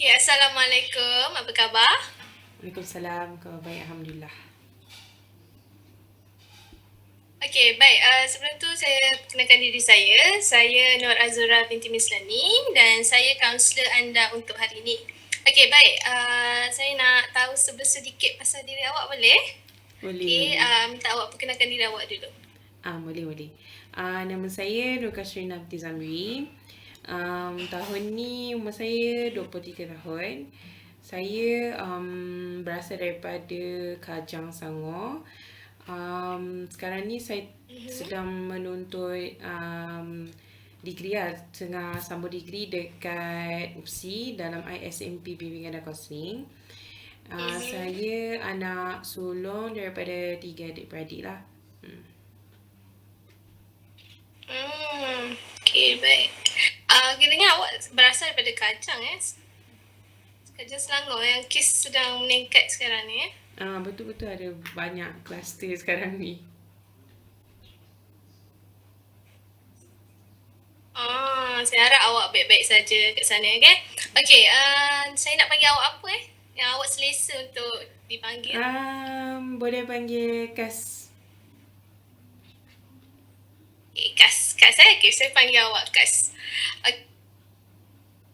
Okay, Assalamualaikum. Apa khabar? Waalaikumsalam. Khabar baik, Alhamdulillah. Okay, baik. Sebelum tu saya perkenalkan diri saya. Saya Nur Azura binti Mislani dan saya kaunselor anda untuk hari ini. Okay, baik. Saya nak tahu sedikit pasal diri awak boleh? Boleh, Okay, boleh. minta awak perkenalkan diri awak dulu. Boleh, boleh. Nama saya Nur Kasrina binti Zamri. Tahun ni umur saya 23 tahun. Saya berasal daripada Kajang, Selangor. Sekarang ni saya sedang menuntut degree lah. Tengah sambung degree dekat UPSI dalam ISMP Bimbingan dan Kaunseling. Saya anak sulung daripada 3 adik-beradik lah. Okay, baik. Kiranya awak berasal daripada Kajang, Kajang Selangor yang kes sedang meningkat sekarang ni, Betul-betul ada banyak kluster sekarang ni. Saya harap awak baik-baik saja kat sana, okay? Okay, saya nak panggil awak apa, yang awak selesa untuk dipanggil? Boleh panggil Kas. Okay, Kas. Okay, saya panggil awak Kas.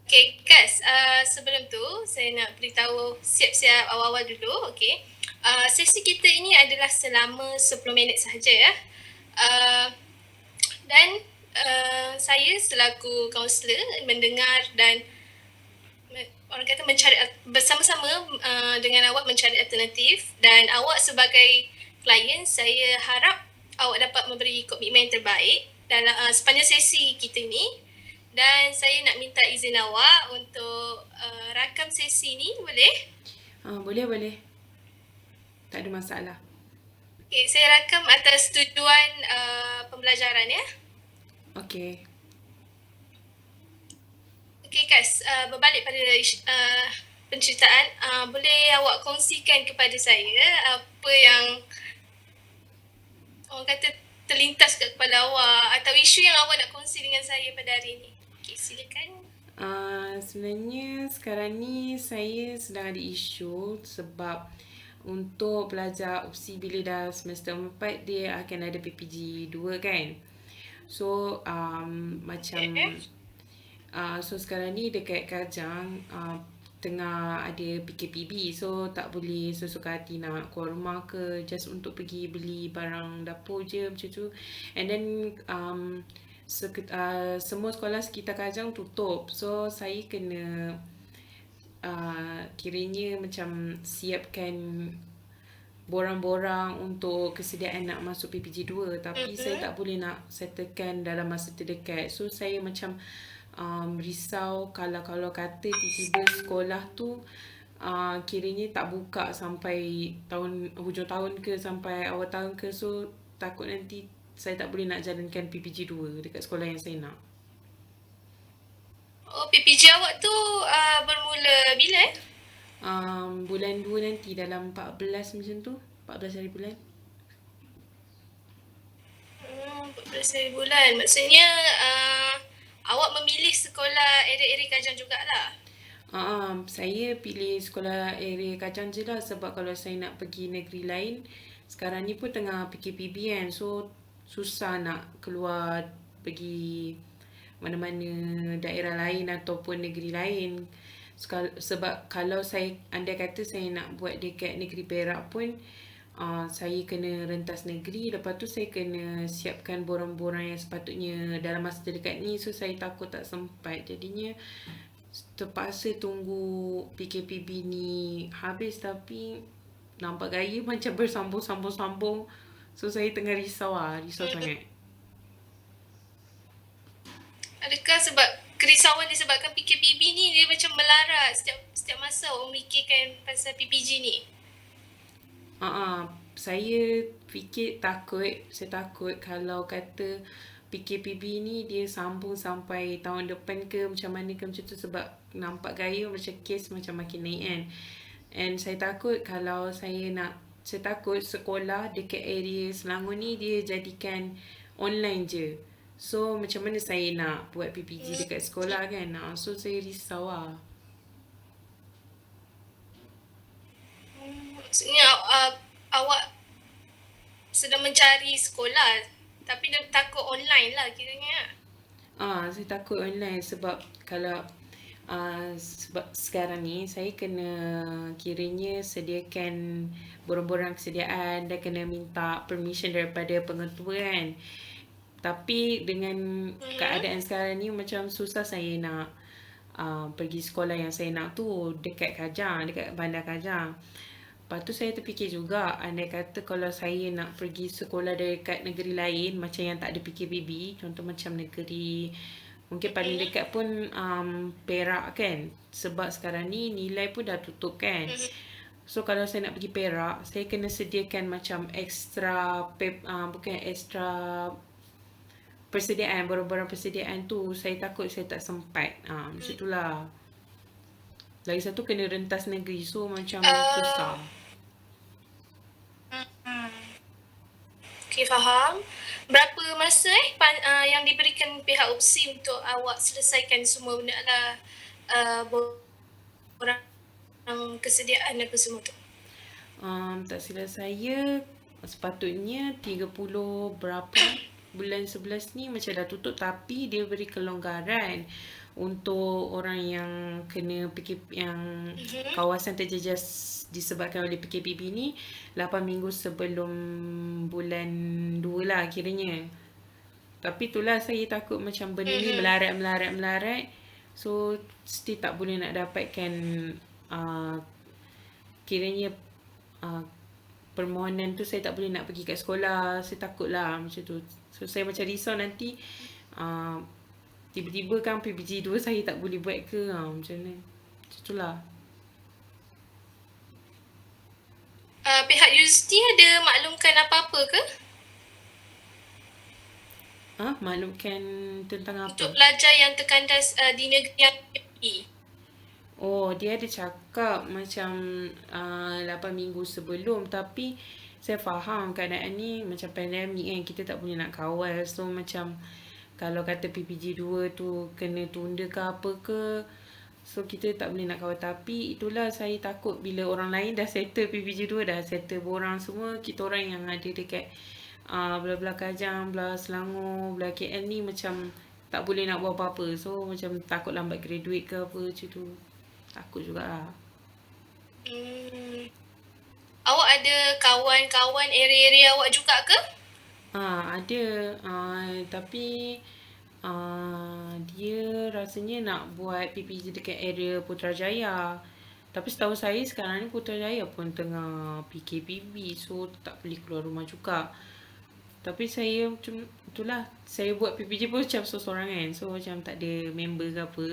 Okay, Kas. Sebelum tu, saya nak beritahu siap-siap awal-awal dulu, okay? Sesi kita ini adalah selama 10 minit sahaja, ya. Dan saya selaku kaunselor mendengar dan orang kata mencari bersama-sama dengan awak mencari alternatif, dan awak sebagai klien saya harap awak dapat memberi komitmen yang terbaik dalam sepanjang sesi kita ni, dan saya nak minta izin awak untuk rakam sesi ni, boleh? Boleh, boleh. Tak ada masalah. Okay, saya rakam atas tujuan pembelajaran, ya. Okey. Okay, Kas, berbalik pada penceritaan, boleh awak kongsikan kepada saya apa yang orang kata terlintas kat kepala awak atau isu yang awak nak kongsi dengan saya pada hari ini? Okay, silakan. Sebenarnya sekarang ni saya sedang ada isu sebab untuk pelajar UPSI bila dah semester 4 dia akan ada PPG 2 kan. So macam so sekarang ni dekat Kajang tengah ada PKPB, so tak boleh sesuka hati nak keluar rumah ke just untuk pergi beli barang dapur je macam tu. And then semua sekolah sekitar Kajang tutup, so saya kena kiranya macam siapkan borang-borang untuk kesediaan nak masuk PPG 2, tapi saya tak boleh nak settlekan dalam masa terdekat. So saya macam risau kalau kata tiba-tiba sekolah tu kiranya tak buka sampai hujung tahun ke sampai awal tahun ke, so takut nanti saya tak boleh nak jalankan PPG 2 dekat sekolah yang saya nak. Oh, PPG awak tu bermula bila? Bulan 2 nanti, dalam 14 macam tu, 14 hari bulan. 14 hari bulan. Maksudnya awak memilih sekolah area-area Kajang jugalah. Saya pilih sekolah area Kajang je lah, sebab kalau saya nak pergi negeri lain sekarang ni pun tengah PKPB kan, so susah nak keluar pergi mana-mana daerah lain ataupun negeri lain. Sebab kalau andai kata saya nak buat dekat negeri Perak pun saya kena rentas negeri, lepas tu saya kena siapkan borang-borang yang sepatutnya dalam masa terdekat ni, so saya takut tak sempat, jadinya terpaksa tunggu PKPB ni habis, tapi nampak gaya macam bersambung-sambung, so saya tengah risau sangat. Adakah sebab kerisauan disebabkan PKPB ni dia macam melarat setiap masa awak memikirkan pasal PPG ni? Saya takut kalau kata PKPB ni dia sambung sampai tahun depan ke macam mana ke macam tu, sebab nampak gaya macam kes macam makin naik kan. And saya takut sekolah dekat area Selangor ni dia jadikan online je. So macam mana saya nak buat PPG dekat sekolah kan. So saya risau lah. Maksudnya awak sedang mencari sekolah tapi dia takut online lah kiranya. Saya takut online sebab kalau sebab sekarang ni saya kena kiranya sediakan borang-borang kesediaan dan kena minta permission daripada pengetua kan. Tapi dengan keadaan sekarang ni macam susah saya nak pergi sekolah yang saya nak tu dekat Kajang, dekat Bandar Kajang. Lepas tu saya terfikir juga, andai kata kalau saya nak pergi sekolah dekat negeri lain macam yang tak ada PKPB, contoh macam negeri mungkin paling dekat pun Perak kan. Sebab sekarang ni nilai pun dah tutup kan. So kalau saya nak pergi Perak, saya kena sediakan macam extra bukan extra persediaan, barang-barang persediaan tu. Saya takut saya tak sempat. Macam itulah. Lagi satu kena rentas negeri, so macam susah. Okay, faham. Berapa masa yang diberikan pihak UPSI untuk awak selesaikan semua benda lah borang kesediaan apa semua tu? Tak silap saya sepatutnya 30 berapa bulan 11 ni macam dah tutup, tapi dia beri kelonggaran untuk orang yang kena yang kawasan terjejas disebabkan oleh PKPB ni 8 minggu sebelum bulan 2 lah kiranya. Tapi itulah saya takut macam benda ni melarat. So still tak boleh nak dapatkan kiranya permohonan tu saya tak boleh nak pergi kat sekolah. Saya takut lah macam tu. So saya macam risau nanti tiba-tiba kan PPG 2 saya tak boleh buat ke, macam mana. Macam tu lah. Pihak universiti ada maklumkan apa-apa ke? Maklumkan tentang apa? Untuk pelajar yang terkandas di negeri yang PPP. Oh, dia ada cakap macam 8 minggu sebelum, tapi saya faham keadaan ni macam pandemik kan, kita tak boleh nak kawal. So macam kalau kata PPG 2 tu kena tunda ke apa ke, so kita tak boleh nak kawal. Tapi itulah saya takut bila orang lain dah settle PPG 2, dah settle borang semua, kita orang yang ada dekat belah-belah Kajang, belah Selangor, belah KL ni macam tak boleh nak buat apa-apa. So macam takut lambat graduate ke apa macam tu. Takut jugalah. Awak ada kawan-kawan area-area awak juga ke? Ada. Tapi dia rasanya nak buat PPG dekat area Putrajaya. Tapi setahu saya sekarang ni Putrajaya pun tengah PKPB, so tak boleh keluar rumah juga. Tapi saya macam itulah, saya buat PPG pun macam seorang kan. So macam tak ada member ke apa.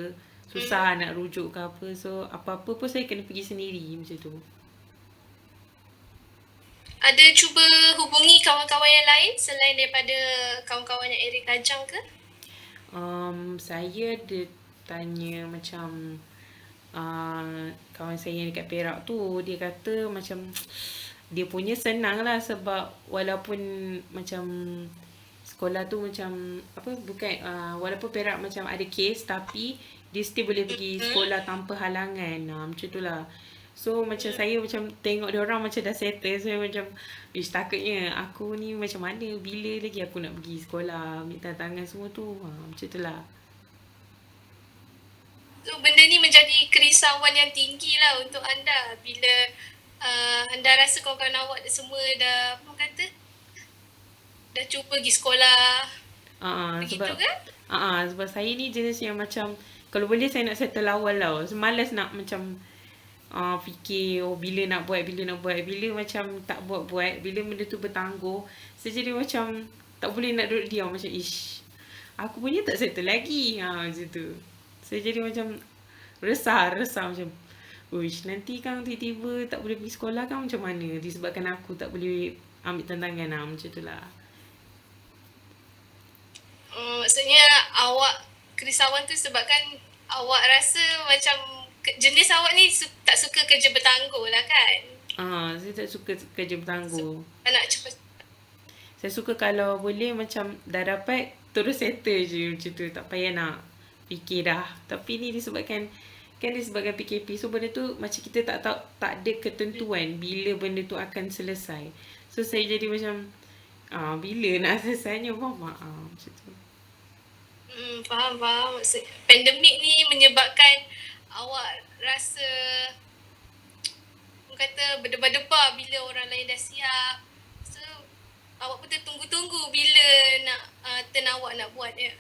Susah nak rujuk ke apa. So apa-apa pun saya kena pergi sendiri macam tu. Ada cuba hubungi kawan-kawan yang lain selain daripada kawan-kawan yang area Kajang ke? Saya ada tanya macam kawan saya yang dekat Perak tu, dia kata macam dia punya senang lah sebab walaupun macam sekolah tu macam apa, bukan walaupun Perak macam ada kes, tapi dia still boleh pergi sekolah tanpa halangan. Macam tu lah. So macam saya macam tengok dia orang macam dah settle, saya macam takutnya aku ni macam mana, bila lagi aku nak pergi sekolah, ambil tantangan semua tu. Macam tu lah. So benda ni menjadi kerisauan yang tinggi lah untuk anda bila anda rasa kawan-kawan awak semua dah apa kata, dah cuba pergi sekolah. Begitu Sebab kan? sebab saya ni jenis yang macam kalau boleh saya nak settle awal tau. So, malas nak macam fikir bila nak buat, bila macam tak buat, bila benda tu bertangguh, saya jadi macam tak boleh nak duduk diam, macam aku punya tak settle lagi, macam tu. Saya jadi macam resah macam nanti kan tiba-tiba tak boleh pergi sekolah kan macam mana, disebabkan aku tak boleh ambil tantangan, macam tu lah. Maksudnya awak kerisauan tu sebabkan awak rasa macam jenis awak ni tak suka kerja bertangguh lah kan? Saya tak suka kerja bertangguh. Nak cepat. Saya suka kalau boleh macam dah dapat terus settle je macam tu, tak payah nak fikir dah. Tapi ni disebabkan kan disebabkan PKP, so benda tu macam kita tak tahu, tak ada ketentuan bila benda tu akan selesai. So saya jadi macam bila nak selesainya, faham tak? Macam tu. Faham. Pandemik ni menyebabkan awak rasa orang kata berdebar-debar bila orang lain dah siap. So awak pun tertunggu-tunggu bila nak turn awak nak buat ya.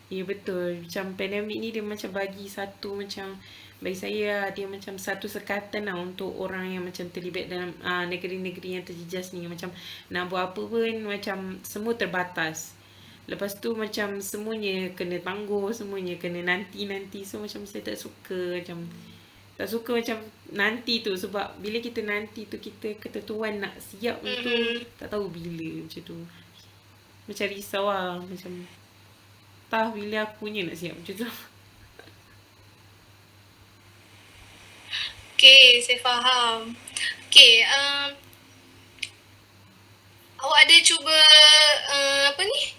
Ya betul. Macam pandemik ni dia macam bagi satu macam, bagi saya dia macam satu sekatan lah untuk orang yang macam terlibat dalam negeri-negeri yang terjejas ni. Macam nak buat apa pun macam semua terbatas. Lepas tu macam semuanya kena tangguh, semuanya kena nanti-nanti. So macam saya tak suka macam nanti tu, sebab bila kita nanti tu kita ketentuan nak siap tu tak tahu bila macam tu. Macam risau lah, macam tak bila aku punya nak siap macam tu. Okay, saya faham. Okay, awak ada cuba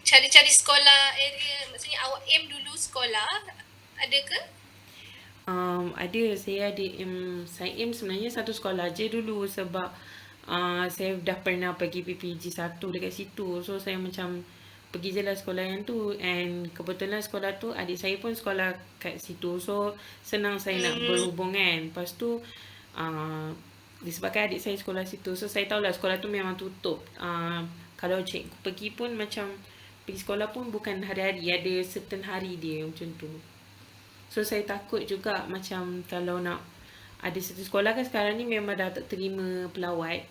cari-cari sekolah area, maksudnya awak aim dulu sekolah, ada ke? Ada, saya aim sebenarnya satu sekolah je dulu, sebab saya dah pernah pergi PPG 1 dekat situ. So saya macam pergi je lah sekolah yang tu, and kebetulan sekolah tu adik saya pun sekolah kat situ. So senang saya nak berhubung kan. Lepas tu disebabkan adik saya sekolah situ, so saya tahulah sekolah tu memang tutup. Kalau cikgu pergi pun macam pergi sekolah pun bukan hari-hari, ada certain hari dia macam tu. So saya takut juga macam kalau nak ada satu sekolah kan sekarang ni memang dah tak terima pelawat.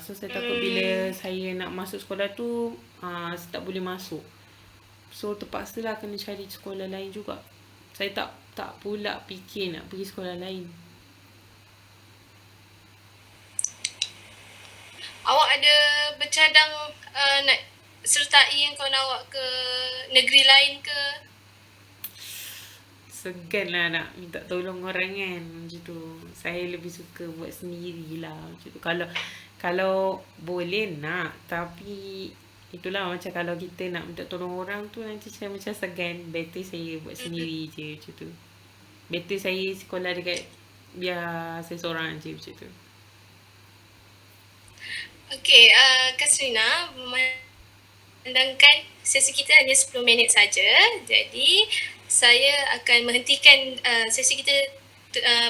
So saya takut bila saya nak masuk sekolah tu saya tak boleh masuk. So terpaksalah kena cari sekolah lain juga. Saya tak pula fikir nak pergi sekolah lain. Awak ada bercadang nak sertai kawan awak ke negeri lain ke? Segan lah nak minta tolong orang kan, macam tu. Saya lebih suka buat sendirilah macam tu. Kalau boleh nak, tapi itulah macam kalau kita nak minta tolong orang tu nanti saya macam segan. Better saya buat sendiri je macam tu. Better saya sekolah dekat, biar saya seorang je macam tu. Okay, Kasrina, memandangkan sesi kita hanya 10 minit saja. Jadi saya akan menghentikan sesi kita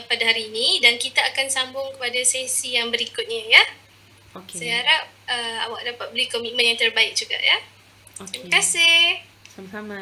pada hari ini dan kita akan sambung kepada sesi yang berikutnya ya. Okay. Saya harap awak dapat beri komitmen yang terbaik juga ya. Okay. Terima kasih. Sama-sama.